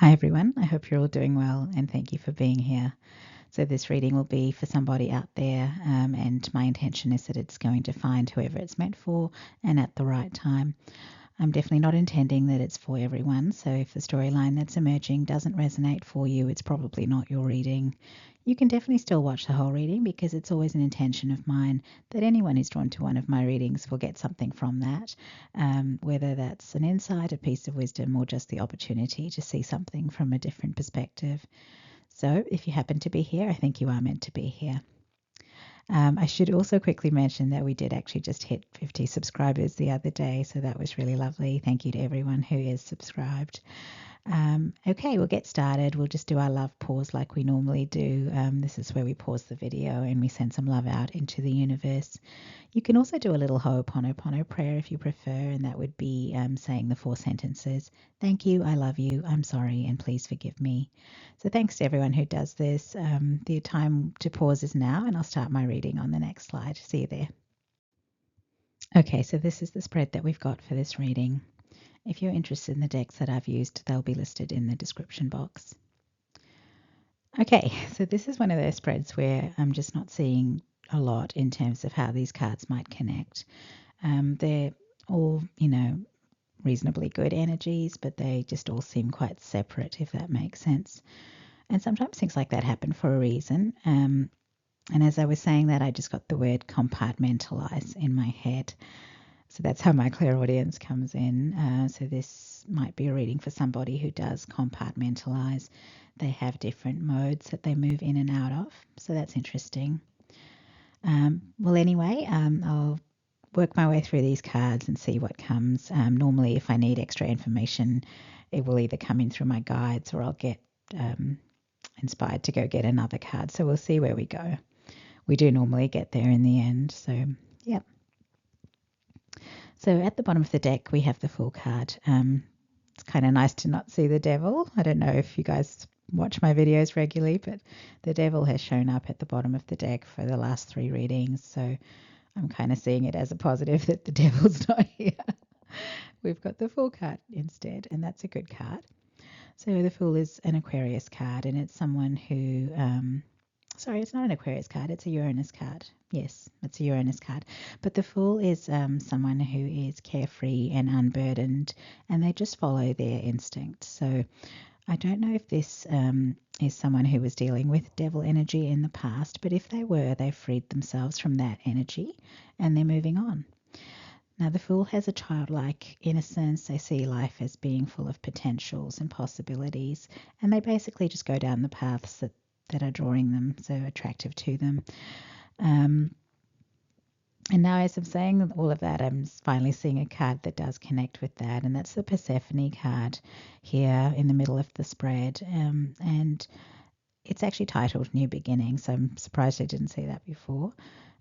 Hi everyone, I hope you're all doing well and thank you for being here. So this reading will be for somebody out there and my intention is that it's going to find whoever it's meant for and at the right time. I'm definitely not intending that it's for everyone, so if the storyline that's emerging doesn't resonate for you, it's probably not your reading. You can definitely still watch the whole reading because it's always an intention of mine that anyone who's drawn to one of my readings will get something from that, whether that's an insight, a piece of wisdom, or just the opportunity to see something from a different perspective. So if you happen to be here, I think you are meant to be here. I should also quickly mention that we did actually just hit 50 subscribers the other day, so that was really lovely. Thank you to everyone who is subscribed. Okay, we'll get started. We'll just do our love pause like we normally do. This is where we pause the video and we send some love out into the universe. You can also do a little Ho'oponopono prayer if you prefer, and that would be saying the 4 sentences. Thank you, I love you, I'm sorry, and please forgive me. So thanks to everyone who does this. The time to pause is now, and I'll start my reading on the next slide. See you there. Okay, so this is the spread that we've got for this reading. If you're interested in the decks that I've used, they'll be listed in the description box. Okay, so this is one of those spreads where I'm just not seeing a lot in terms of how these cards might connect. They're all, reasonably good energies, but they just all seem quite separate, if that makes sense. And sometimes things like that happen for a reason. And as I was saying that, I just got the word compartmentalize in my head. So that's how my clairaudience comes in. So this might be a reading for somebody who does compartmentalize. They have different modes that they move in and out of. So that's interesting. Well, anyway, I'll work my way through these cards and see what comes. Normally, if I need extra information, it will either come in through my guides or I'll get inspired to go get another card. So we'll see where we go. We do normally get there in the end. So, yeah. So at the bottom of the deck, we have the Fool card. It's kind of nice to not see the devil. I don't know if you guys watch my videos regularly, but the devil has shown up at the bottom of the deck for the last 3 readings. So I'm kind of seeing it as a positive that the devil's not here. We've got the Fool card instead, and that's a good card. So the Fool is an Aquarius card, and it's someone who... sorry, it's not an Aquarius card, it's a Uranus card. Yes, it's a Uranus card. But the Fool is someone who is carefree and unburdened, and they just follow their instinct. So I don't know if this is someone who was dealing with devil energy in the past, but if they were, they freed themselves from that energy and they're moving on. Now, the Fool has a childlike innocence. They see life as being full of potentials and possibilities, and they basically just go down the paths that are drawing them, so attractive to them. And now, as I'm saying all of that, I'm finally seeing a card that does connect with that, and that's the Persephone card here in the middle of the spread. And it's actually titled New Beginning, so I'm surprised I didn't see that before.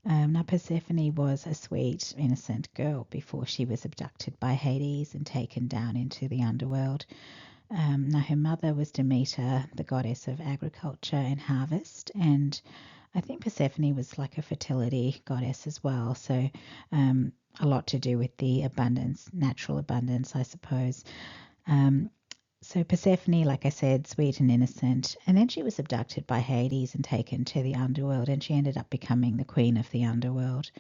Now, Persephone was a sweet, innocent girl before she was abducted by Hades and taken down into the underworld. Now, her mother was Demeter, the goddess of agriculture and harvest, and I think Persephone was like a fertility goddess as well, so a lot to do with the abundance, natural abundance, I suppose. So Persephone, like I said, sweet and innocent, and then she was abducted by Hades and taken to the underworld, and she ended up becoming the queen of the underworld.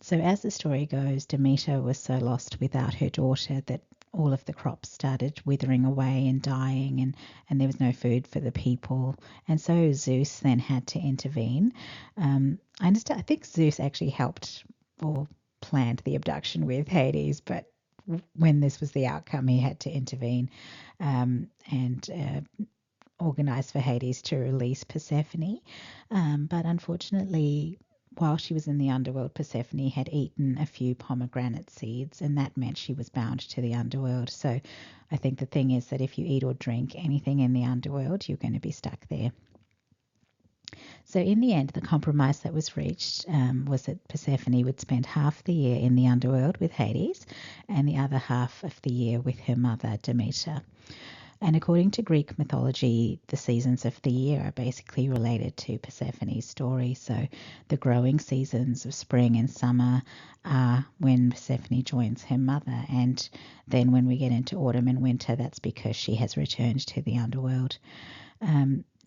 So as the story goes, Demeter was so lost without her daughter that all of the crops started withering away and dying, and there was no food for the people. And so Zeus then had to intervene. I think Zeus actually helped or planned the abduction with Hades, but when this was the outcome, he had to intervene and organize for Hades to release Persephone. But unfortunately, while she was in the underworld, Persephone had eaten a few pomegranate seeds, and that meant she was bound to the underworld. So I think the thing is that if you eat or drink anything in the underworld, you're going to be stuck there. So in the end, the compromise that was reached was that Persephone would spend half the year in the underworld with Hades and the other half of the year with her mother, Demeter. And according to Greek mythology, the seasons of the year are basically related to Persephone's story. So the growing seasons of spring and summer are when Persephone joins her mother. And then when we get into autumn and winter, that's because she has returned to the underworld.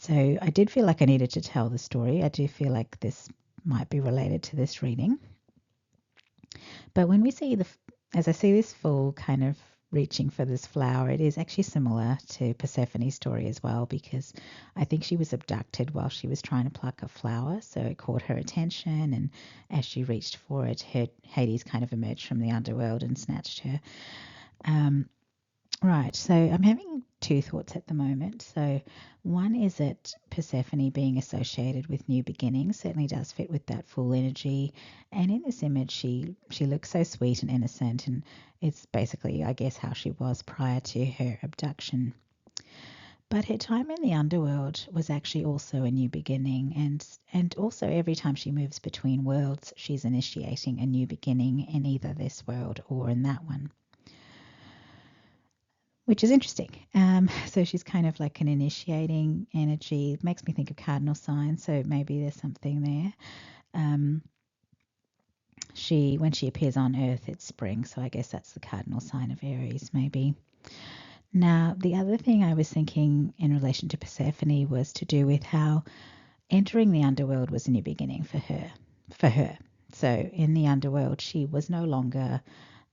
So I did feel like I needed to tell the story. I do feel like this might be related to this reading. But when we see as I see this fool kind of reaching for this flower, it is actually similar to Persephone's story as well, because I think she was abducted while she was trying to pluck a flower. So it caught her attention, and as she reached for it, Hades kind of emerged from the underworld and snatched her. Right, so I'm having two thoughts at the moment. So one is that Persephone being associated with new beginnings certainly does fit with that full energy. And in this image, she looks so sweet and innocent, and it's basically, I guess, how she was prior to her abduction. But her time in the underworld was actually also a new beginning, and also every time she moves between worlds, she's initiating a new beginning in either this world or in that one, which is interesting. So she's kind of like an initiating energy. It makes me think of cardinal signs, so maybe there's something there. When she appears on Earth, it's spring, so I guess that's the cardinal sign of Aries, maybe. Now, the other thing I was thinking in relation to Persephone was to do with how entering the underworld was a new beginning for her. So in the underworld, she was no longer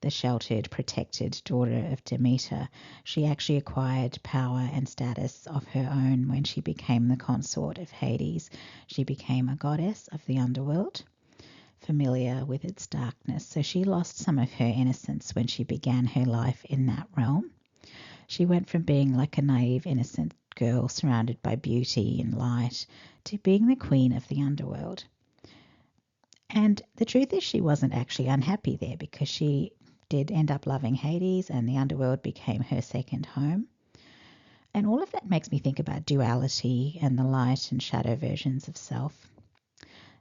the sheltered, protected daughter of Demeter. She actually acquired power and status of her own when she became the consort of Hades. She became a goddess of the underworld, familiar with its darkness. So she lost some of her innocence when she began her life in that realm. She went from being like a naive, innocent girl surrounded by beauty and light to being the queen of the underworld. And the truth is, she wasn't actually unhappy there, because she did end up loving Hades, and the underworld became her second home. And all of that makes me think about duality and the light and shadow versions of self.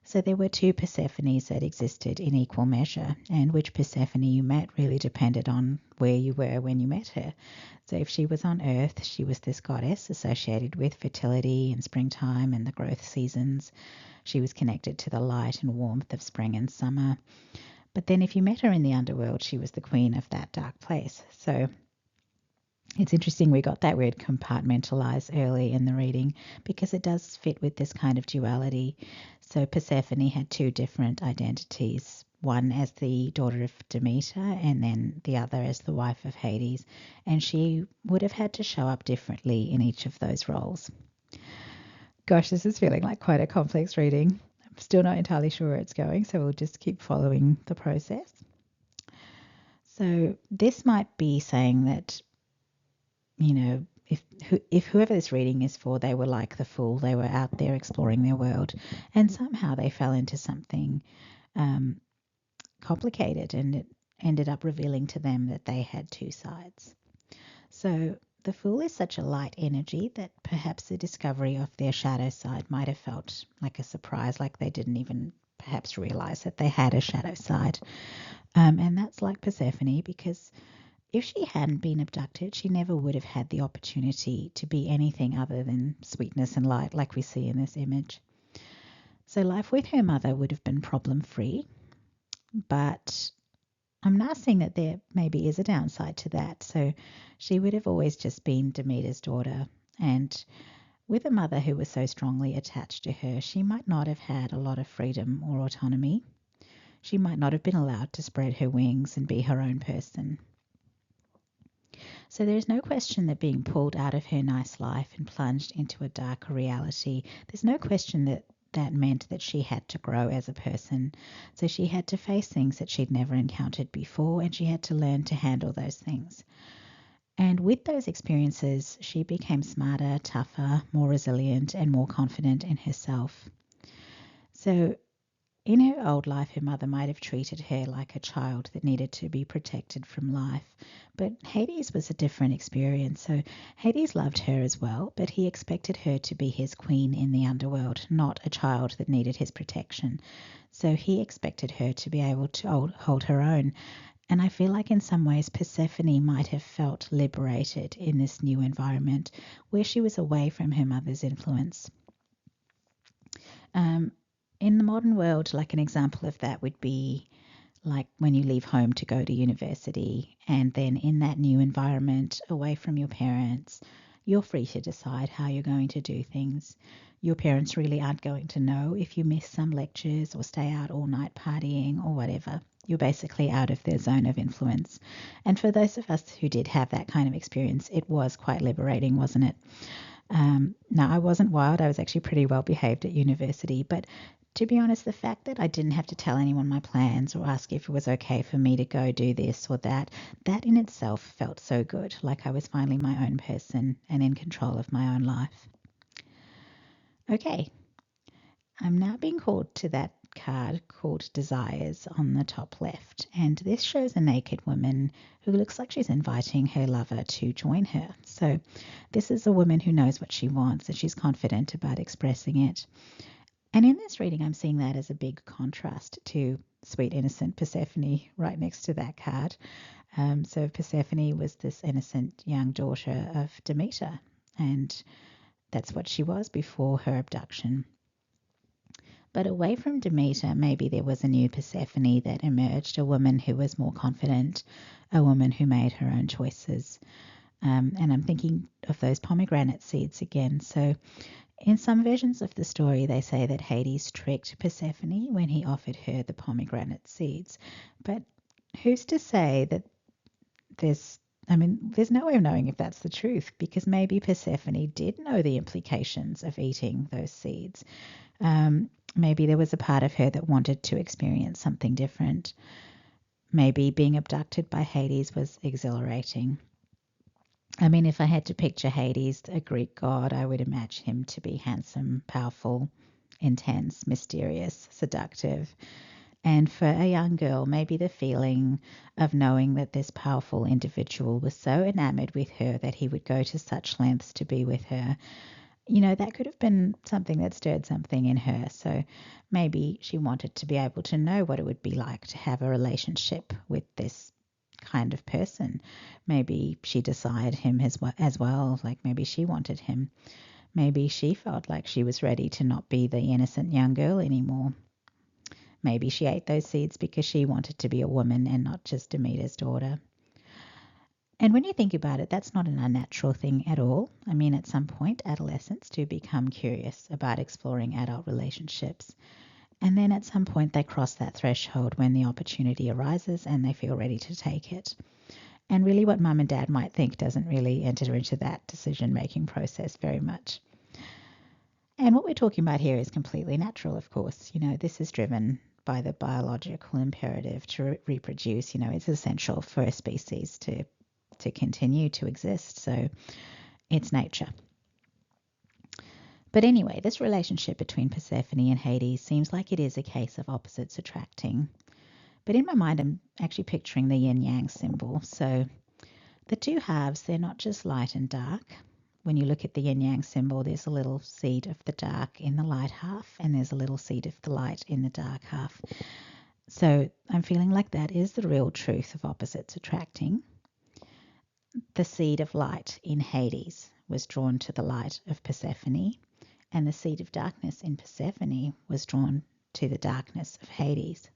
So there were two Persephones that existed in equal measure, and which Persephone you met really depended on where you were when you met her. So if she was on Earth, she was this goddess associated with fertility and springtime and the growth seasons. She was connected to the light and warmth of spring and summer. But then if you met her in the underworld, she was the queen of that dark place. So it's interesting we got that word compartmentalize early in the reading, because it does fit with this kind of duality. So Persephone had two different identities, one as the daughter of Demeter and then the other as the wife of Hades, and she would have had to show up differently in each of those roles. Gosh, this is feeling like quite a complex reading. I'm still not entirely sure where it's going, so we'll just keep following the process. So this might be saying that, if whoever this reading is for, they were like the fool. They were out there exploring their world, and somehow they fell into something complicated, and it ended up revealing to them that they had two sides. So the fool is such a light energy that perhaps the discovery of their shadow side might have felt like a surprise, like they didn't even perhaps realize that they had a shadow side. And that's like Persephone, because if she hadn't been abducted, she never would have had the opportunity to be anything other than sweetness and light, like we see in this image. So life with her mother would have been problem-free, but I'm now seeing that there maybe is a downside to that. So she would have always just been Demeter's daughter, and with a mother who was so strongly attached to her, she might not have had a lot of freedom or autonomy. She might not have been allowed to spread her wings and be her own person. So there's no question that being pulled out of her nice life and plunged into a darker reality, there's no question that that meant that she had to grow as a person. So she had to face things that she'd never encountered before, and she had to learn to handle those things. And with those experiences, she became smarter, tougher, more resilient, and more confident in herself. So in her old life, her mother might have treated her like a child that needed to be protected from life. But Hades was a different experience. So Hades loved her as well, but he expected her to be his queen in the underworld, not a child that needed his protection. So he expected her to be able to hold her own. And I feel like in some ways Persephone might have felt liberated in this new environment where she was away from her mother's influence. In the modern world, like an example of that would be like when you leave home to go to university, and then in that new environment, away from your parents, you're free to decide how you're going to do things. Your parents really aren't going to know if you miss some lectures or stay out all night partying or whatever. You're basically out of their zone of influence. And for those of us who did have that kind of experience, it was quite liberating, wasn't it? Now, I wasn't wild. I was actually pretty well behaved at university. But to be honest, the fact that I didn't have to tell anyone my plans or ask if it was okay for me to go do this or that, that in itself felt so good, like I was finally my own person and in control of my own life. Okay, I'm now being called to that card called Desires on the top left, and this shows a naked woman who looks like she's inviting her lover to join her. So this is a woman who knows what she wants and she's confident about expressing it. And in this reading, I'm seeing that as a big contrast to sweet, innocent Persephone right next to that card. So Persephone was this innocent young daughter of Demeter, and that's what she was before her abduction. But away from Demeter, maybe there was a new Persephone that emerged, a woman who was more confident, a woman who made her own choices. And I'm thinking of those pomegranate seeds again. So in some versions of the story, they say that Hades tricked Persephone when he offered her the pomegranate seeds. But who's to say that there's no way of knowing if that's the truth, because maybe Persephone did know the implications of eating those seeds. Maybe there was a part of her that wanted to experience something different. Maybe being abducted by Hades was exhilarating. I mean, if I had to picture Hades, a Greek god, I would imagine him to be handsome, powerful, intense, mysterious, seductive. And for a young girl, maybe the feeling of knowing that this powerful individual was so enamored with her that he would go to such lengths to be with her, that could have been something that stirred something in her. So maybe she wanted to be able to know what it would be like to have a relationship with this kind of person. Maybe she desired him as well. Like maybe she wanted him. Maybe she felt like she was ready to not be the innocent young girl anymore. Maybe she ate those seeds because she wanted to be a woman and not just Demeter's daughter. And when you think about it, that's not an unnatural thing at all. I mean, at some point, adolescents do become curious about exploring adult relationships. And then at some point, they cross that threshold when the opportunity arises and they feel ready to take it. And really what mum and dad might think doesn't really enter into that decision-making process very much. And what we're talking about here is completely natural, of course. This is driven by the biological imperative to reproduce. It's essential for a species to continue to exist. So it's nature. But anyway, this relationship between Persephone and Hades seems like it is a case of opposites attracting. But in my mind, I'm actually picturing the yin-yang symbol. So the two halves, they're not just light and dark. When you look at the yin-yang symbol, there's a little seed of the dark in the light half, and there's a little seed of the light in the dark half. So I'm feeling like that is the real truth of opposites attracting. The seed of light in Hades was drawn to the light of Persephone, and the seed of darkness in Persephone was drawn to the darkness of Hades.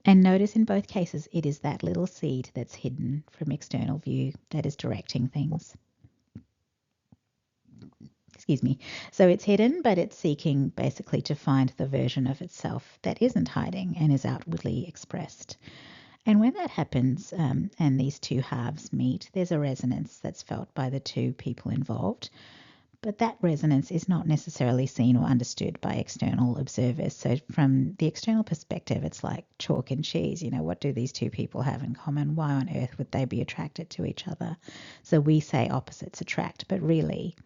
And notice in both cases, it is that little seed that's hidden from external view that is directing things. Excuse me. So it's hidden, but it's seeking basically to find the version of itself that isn't hiding and is outwardly expressed. And when that happens and these two halves meet, there's a resonance that's felt by the two people involved. But that resonance is not necessarily seen or understood by external observers. So from the external perspective, it's like chalk and cheese. What do these two people have in common? Why on earth would they be attracted to each other? So we say opposites attract, but really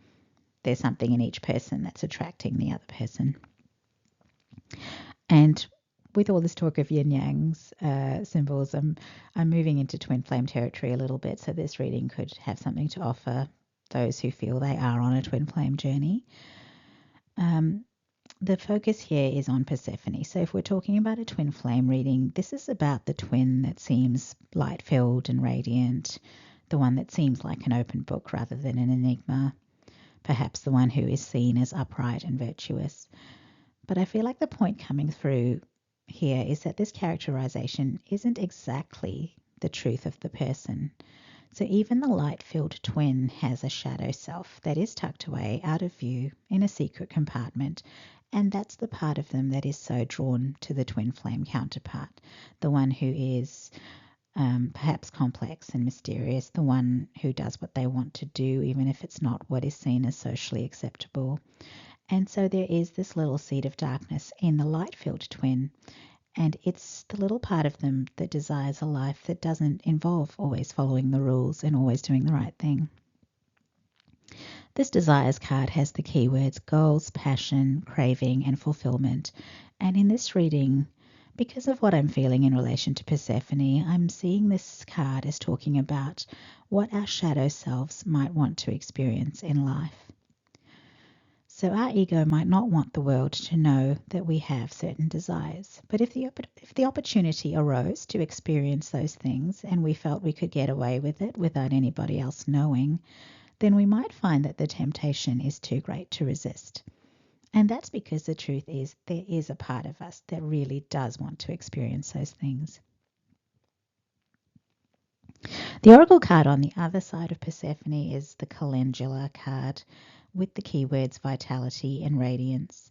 there's something in each person that's attracting the other person. And with all this talk of yin-yang's symbols, I'm moving into twin flame territory a little bit. So this reading could have something to offer those who feel they are on a twin flame journey. the focus here is on Persephone. So if we're talking about a twin flame reading, this is about the twin that seems light-filled and radiant, the one that seems like an open book rather than an enigma, perhaps the one who is seen as upright and virtuous. But I feel like the point coming through here is that this characterization isn't exactly the truth of the person. So even the light-filled twin has a shadow self that is tucked away out of view in a secret compartment, and that's the part of them that is so drawn to the twin flame counterpart, the one who is perhaps complex and mysterious, the one who does what they want to do even if it's not what is seen as socially acceptable. And so there is this little seed of darkness in the light-filled twin, and it's the little part of them that desires a life that doesn't involve always following the rules and always doing the right thing. This desires card has the keywords goals, passion, craving, and fulfillment. And in this reading, because of what I'm feeling in relation to Persephone, I'm seeing this card as talking about what our shadow selves might want to experience in life. So our ego might not want the world to know that we have certain desires. But if the opportunity arose to experience those things and we felt we could get away with it without anybody else knowing, then we might find that the temptation is too great to resist. And that's because the truth is there is a part of us that really does want to experience those things. The oracle card on the other side of Persephone is the calendula card with the keywords vitality and radiance.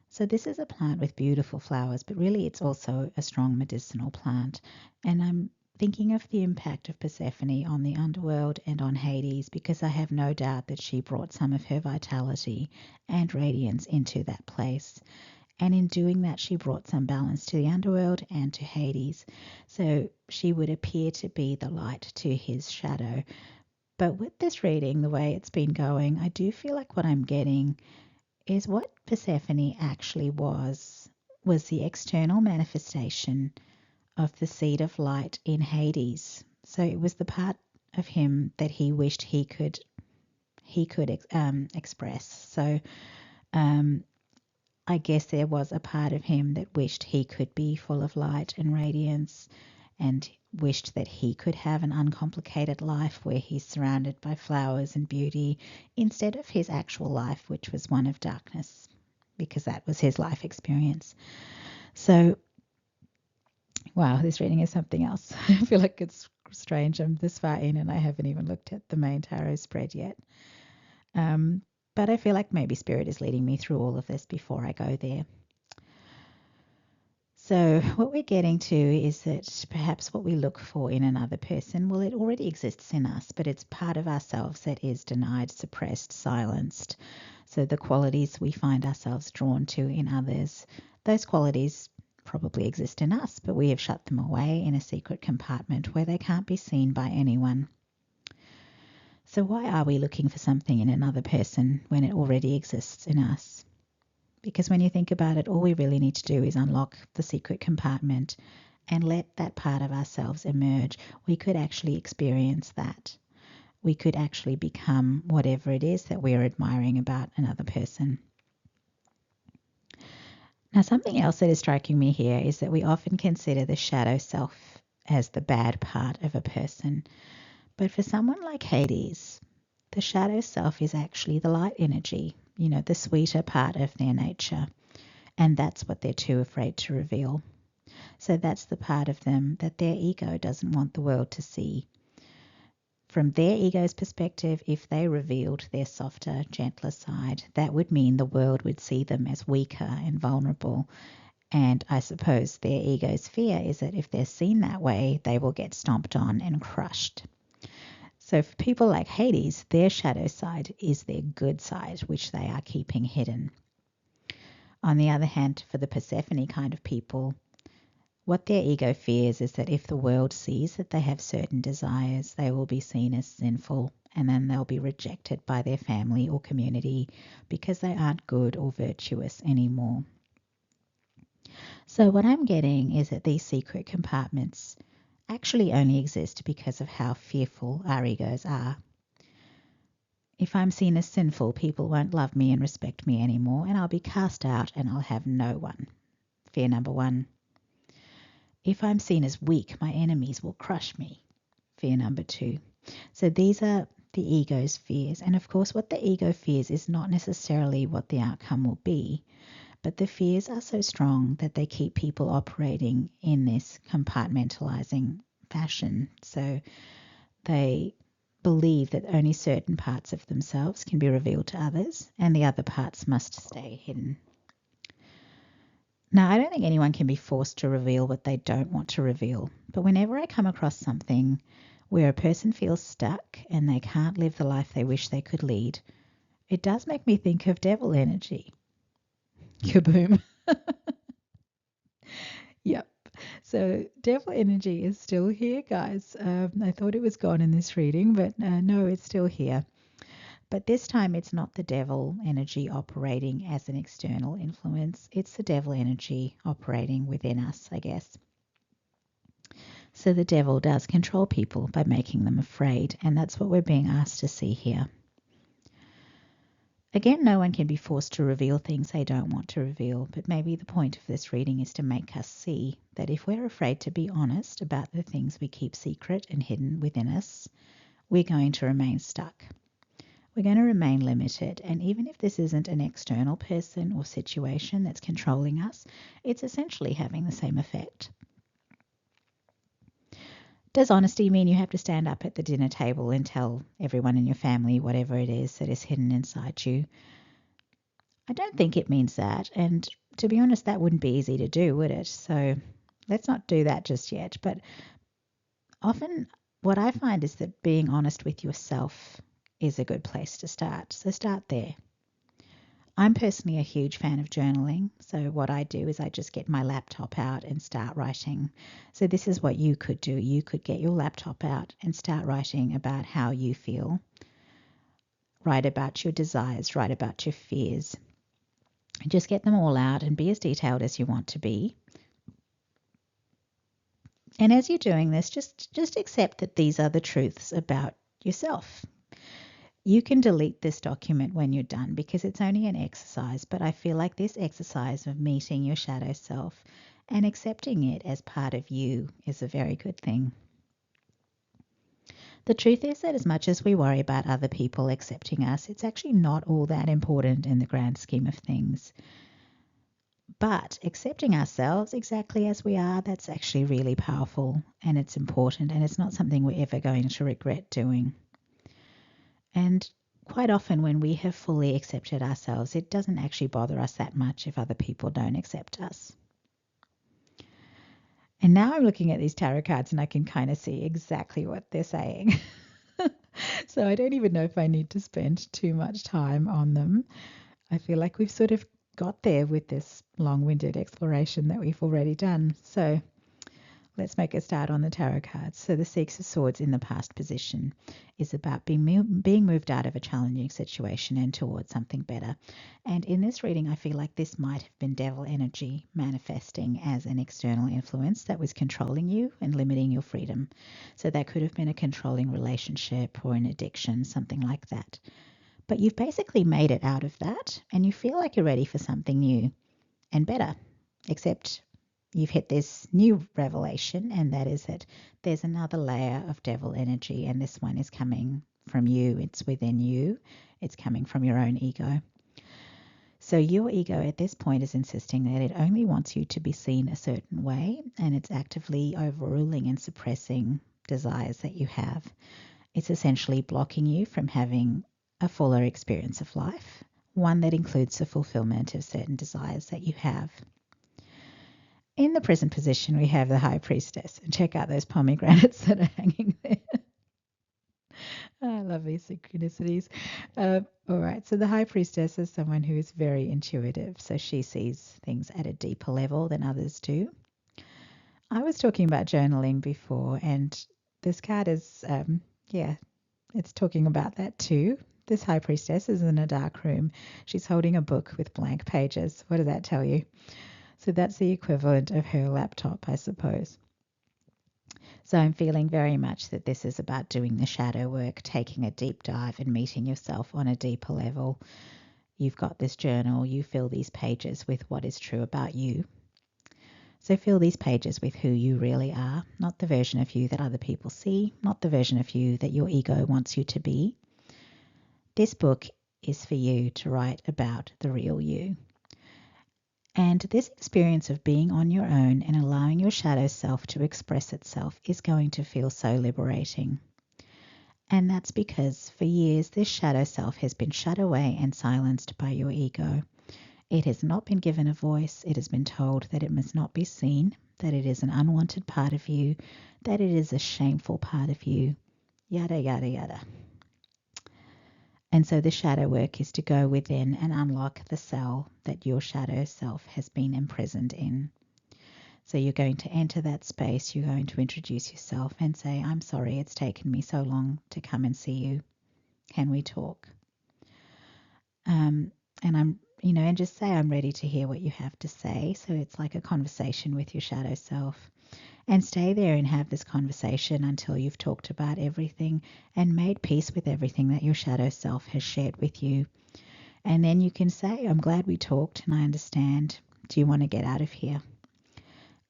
So this is a plant with beautiful flowers, but really it's also a strong medicinal plant. And I'm thinking of the impact of Persephone on the underworld and on Hades, because I have no doubt that she brought some of her vitality and radiance into that place. And in doing that, she brought some balance to the underworld and to Hades. So she would appear to be the light to his shadow. But with this reading, the way it's been going, I do feel like what I'm getting is what Persephone actually was the external manifestation of the seed of light in Hades. So it was the part of him that he wished he could express. So I guess there was a part of him that wished he could be full of light and radiance, and wished that he could have an uncomplicated life where he's surrounded by flowers and beauty, instead of his actual life, which was one of darkness, because that was his life experience. So, wow, this reading is something else. I feel like it's strange. I'm this far in and I haven't even looked at the main tarot spread yet. But I feel like maybe Spirit is leading me through all of this before I go there. So what we're getting to is that perhaps what we look for in another person, well, it already exists in us, but it's part of ourselves that is denied, suppressed, silenced. So the qualities we find ourselves drawn to in others, those qualities probably exist in us, but we have shut them away in a secret compartment where they can't be seen by anyone. So why are we looking for something in another person when it already exists in us? Because when you think about it, all we really need to do is unlock the secret compartment and let that part of ourselves emerge. We could actually experience that. We could actually become whatever it is that we're admiring about another person. Now, something else that is striking me here is that we often consider the shadow self as the bad part of a person. But for someone like Hades, the shadow self is actually the light energy, the sweeter part of their nature. And that's what they're too afraid to reveal. So that's the part of them that their ego doesn't want the world to see. From their ego's perspective, if they revealed their softer, gentler side, that would mean the world would see them as weaker and vulnerable. And I suppose their ego's fear is that if they're seen that way, they will get stomped on and crushed. So for people like Hades, their shadow side is their good side, which they are keeping hidden. On the other hand, for the Persephone kind of people, what their ego fears is that if the world sees that they have certain desires, they will be seen as sinful, and then they'll be rejected by their family or community because they aren't good or virtuous anymore. So what I'm getting is that these secret compartments actually only exist because of how fearful our egos are. If I'm seen as sinful, people won't love me and respect me anymore, and I'll be cast out and I'll have no one. Fear number 1. If I'm seen as weak, my enemies will crush me. Fear number 2. So these are the ego's fears. And of course, what the ego fears is not necessarily what the outcome will be, but the fears are so strong that they keep people operating in this compartmentalizing fashion. So they believe that only certain parts of themselves can be revealed to others, and the other parts must stay hidden. Now, I don't think anyone can be forced to reveal what they don't want to reveal, but whenever I come across something where a person feels stuck and they can't live the life they wish they could lead, it does make me think of devil energy. Kaboom. Yep. So devil energy is still here, guys. I thought it was gone in this reading, but no, it's still here. But this time it's not the devil energy operating as an external influence. It's the devil energy operating within us, I guess. So the devil does control people by making them afraid, and that's what we're being asked to see here. Again, no one can be forced to reveal things they don't want to reveal, but maybe the point of this reading is to make us see that if we're afraid to be honest about the things we keep secret and hidden within us, we're going to remain stuck. We're going to remain limited, and even if this isn't an external person or situation that's controlling us, it's essentially having the same effect. Does honesty mean you have to stand up at the dinner table and tell everyone in your family whatever it is that is hidden inside you? I don't think it means that, and to be honest, that wouldn't be easy to do, would it? So let's not do that just yet. But often what I find is that being honest with yourself is a good place to start. So start there. I'm personally a huge fan of journaling. So what I do is I just get my laptop out and start writing. So this is what you could do. You could get your laptop out and start writing about how you feel. Write about your desires, write about your fears. Just get them all out and be as detailed as you want to be. And as you're doing this, just accept that these are the truths about yourself. You can delete this document when you're done because it's only an exercise, but I feel like this exercise of meeting your shadow self and accepting it as part of you is a very good thing. The truth is that as much as we worry about other people accepting us, it's actually not all that important in the grand scheme of things. But accepting ourselves exactly as we are, that's actually really powerful and it's important, and it's not something we're ever going to regret doing. And quite often when we have fully accepted ourselves, it doesn't actually bother us that much if other people don't accept us. And now I'm looking at these tarot cards and I can kind of see exactly what they're saying. So I don't even know if I need to spend too much time on them. I feel like we've sort of got there with this long-winded exploration that we've already done. So let's make a start on the tarot cards. So the Six of Swords in the past position is about being moved out of a challenging situation and towards something better. And in this reading, I feel like this might have been devil energy manifesting as an external influence that was controlling you and limiting your freedom. So that could have been a controlling relationship or an addiction, something like that. But you've basically made it out of that and you feel like you're ready for something new and better, except you've hit this new revelation, and that is that there's another layer of devil energy, and this one is coming from you. It's within you. It's coming from your own ego. So your ego at this point is insisting that it only wants you to be seen a certain way, and it's actively overruling and suppressing desires that you have. It's essentially blocking you from having a fuller experience of life, one that includes the fulfillment of certain desires that you have. In the present position, we have the High Priestess. And check out those pomegranates that are hanging there. I love these synchronicities. All right, so the High Priestess is someone who is very intuitive. So she sees things at a deeper level than others do. I was talking about journaling before, and this card is, it's talking about that too. This High Priestess is in a dark room. She's holding a book with blank pages. What does that tell you? So that's the equivalent of her laptop, I suppose. So I'm feeling very much that this is about doing the shadow work, taking a deep dive and meeting yourself on a deeper level. You've got this journal, you fill these pages with what is true about you. So fill these pages with who you really are, not the version of you that other people see, not the version of you that your ego wants you to be. This book is for you to write about the real you. And this experience of being on your own and allowing your shadow self to express itself is going to feel so liberating. And that's because for years this shadow self has been shut away and silenced by your ego. It has not been given a voice. It has been told that it must not be seen, that it is an unwanted part of you, that it is a shameful part of you, yada, yada, yada. And so the shadow work is to go within and unlock the cell that your shadow self has been imprisoned in. So you're going to enter that space, you're going to introduce yourself and say, I'm sorry it's taken me so long to come and see you. Can we talk? And just say, I'm ready to hear what you have to say. So it's like a conversation with your shadow self. And stay there and have this conversation until you've talked about everything and made peace with everything that your shadow self has shared with you. And then you can say, I'm glad we talked and I understand. Do you want to get out of here?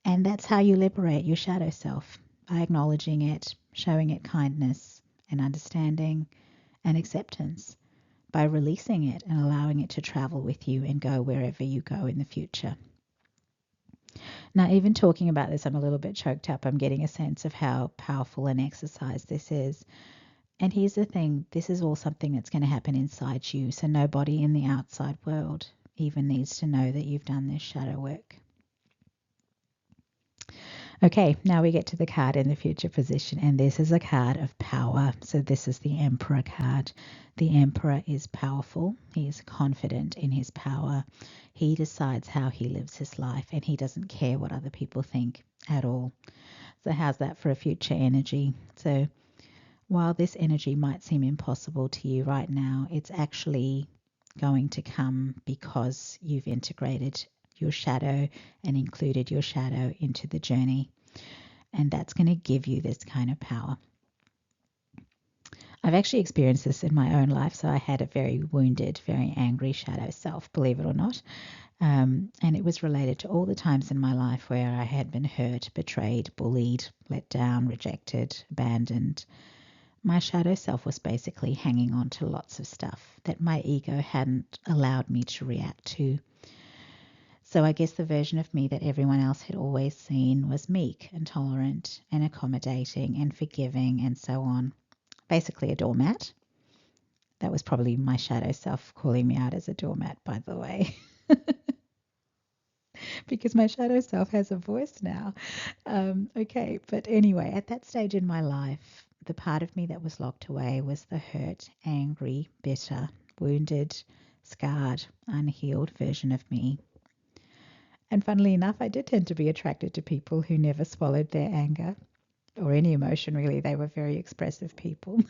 And that's how you liberate your shadow self, by acknowledging it, showing it kindness and understanding and acceptance, by releasing it and allowing it to travel with you and go wherever you go in the future. Now, even talking about this, I'm a little bit choked up. I'm getting a sense of how powerful an exercise this is. And here's the thing, this is all something that's going to happen inside you. So nobody in the outside world even needs to know that you've done this shadow work. Okay, now we get to the card in the future position, and this is a card of power. So this is the Emperor card. The Emperor is powerful. He is confident in his power. He decides how he lives his life, and he doesn't care what other people think at all. So how's that for a future energy? So while this energy might seem impossible to you right now, it's actually going to come because you've integrated your shadow and included your shadow into the journey. And that's going to give you this kind of power. I've actually experienced this in my own life. So I had a very wounded, very angry shadow self, believe it or not. And it was related to all the times in my life where I had been hurt, betrayed, bullied, let down, rejected, abandoned. My shadow self was basically hanging on to lots of stuff that my ego hadn't allowed me to react to. So I guess the version of me that everyone else had always seen was meek and tolerant and accommodating and forgiving and so on. Basically a doormat. That was probably my shadow self calling me out as a doormat, by the way. Because my shadow self has a voice now. Okay, but anyway, at that stage in my life, the part of me that was locked away was the hurt, angry, bitter, wounded, scarred, unhealed version of me. And funnily enough, I did tend to be attracted to people who never swallowed their anger or any emotion, really. They were very expressive people.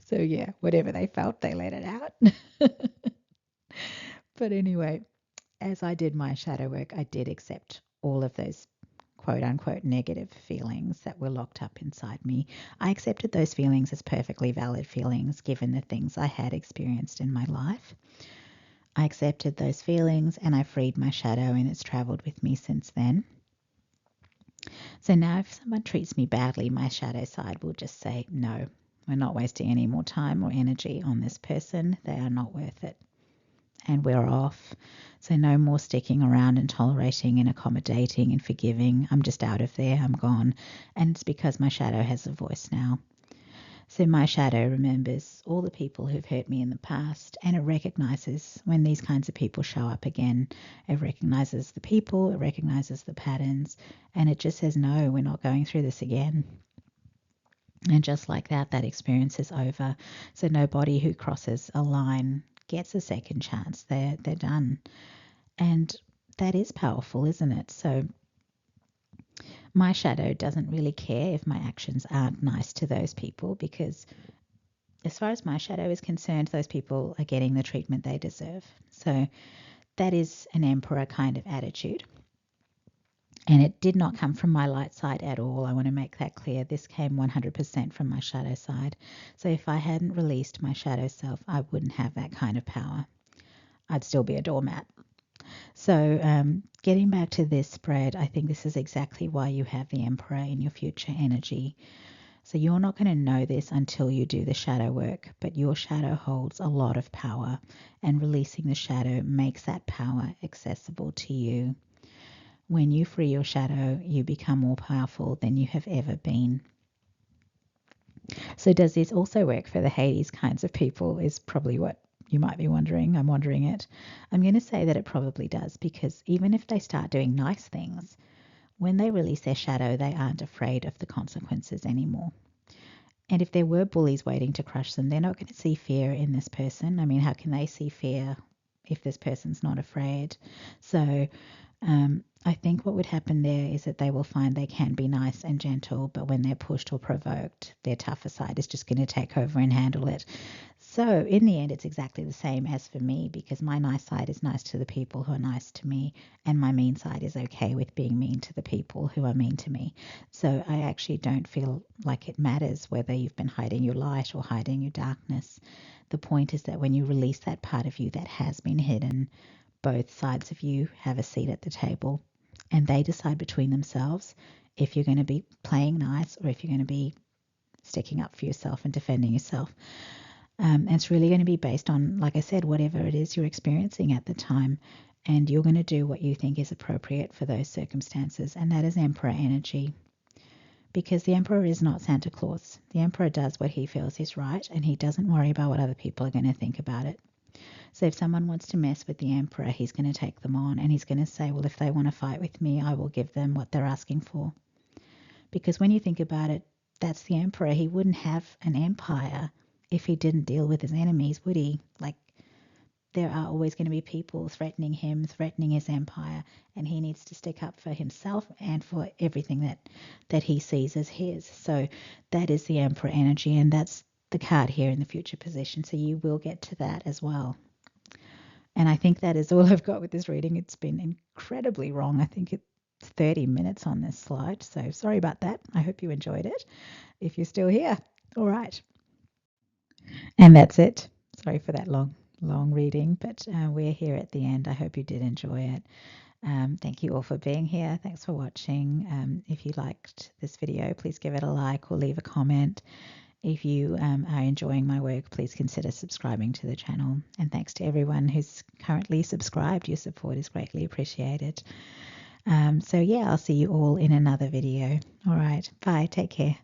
So yeah, whatever they felt, they let it out. But anyway, as I did my shadow work, I did accept all of those quote unquote negative feelings that were locked up inside me. I accepted those feelings as perfectly valid feelings given the things I had experienced in my life. I accepted those feelings and I freed my shadow, and it's traveled with me since then. So now if someone treats me badly, my shadow side will just say, no, we're not wasting any more time or energy on this person. They are not worth it. And we're off. So no more sticking around and tolerating and accommodating and forgiving. I'm just out of there. I'm gone. And it's because my shadow has a voice now. So my shadow remembers all the people who've hurt me in the past, and it recognizes when these kinds of people show up again. It recognizes the people, it recognizes the patterns, and it just says, no, we're not going through this again. And just like that, that experience is over. So nobody who crosses a line gets a second chance. They're done. And that is powerful, isn't it? So my shadow doesn't really care if my actions aren't nice to those people, because as far as my shadow is concerned, those people are getting the treatment they deserve. So that is an emperor kind of attitude. And it did not come from my light side at all. I want to make that clear. This came 100% from my shadow side. So if I hadn't released my shadow self, I wouldn't have that kind of power. I'd still be a doormat. So getting back to this spread, I think this is exactly why you have the Emperor in your future energy. So you're not going to know this until you do the shadow work, but your shadow holds a lot of power, and releasing the shadow makes that power accessible to you. When you free your shadow, you become more powerful than you have ever been. So does this also work for the Hades kinds of people is probably what you might be wondering. I'm wondering it. I'm going to say that it probably does, because even if they start doing nice things, when they release their shadow, they aren't afraid of the consequences anymore. And if there were bullies waiting to crush them, they're not going to see fear in this person. I mean, how can they see fear if this person's not afraid? So I think what would happen there is that they will find they can be nice and gentle, but when they're pushed or provoked, their tougher side is just going to take over and handle it. So in the end, it's exactly the same as for me, because my nice side is nice to the people who are nice to me, and my mean side is okay with being mean to the people who are mean to me. So I actually don't feel like it matters whether you've been hiding your light or hiding your darkness. The point is that when you release that part of you that has been hidden, both sides of you have a seat at the table, and they decide between themselves if you're going to be playing nice or if you're going to be sticking up for yourself and defending yourself. And it's really going to be based on, like I said, whatever it is you're experiencing at the time, and you're going to do what you think is appropriate for those circumstances, and that is Emperor energy. Because the Emperor is not Santa Claus. The Emperor does what he feels is right, and he doesn't worry about what other people are going to think about it. So if someone wants to mess with the Emperor, he's going to take them on, and he's going to say, well, if they want to fight with me, I will give them what they're asking for. Because when you think about it, that's the Emperor. He wouldn't have an empire if he didn't deal with his enemies, would he? Like, there are always going to be people threatening him, threatening his empire, and he needs to stick up for himself and for everything that he sees as his. So that is the Emperor energy, and that's the card here in the future position. So you will get to that as well. And I think that is all I've got with this reading. It's been incredibly wrong. I think it's 30 minutes on this slide. So sorry about that. I hope you enjoyed it. If you're still here. All right. And that's it. Sorry for that long reading, but we're here at the end. I hope you did enjoy it. Thank you all for being here. Thanks for watching. If you liked this video, please give it a like or leave a comment. If you are enjoying my work, please consider subscribing to the channel. And thanks to everyone who's currently subscribed. Your support is greatly appreciated. So yeah, I'll see you all in another video. All right. Bye. Take care.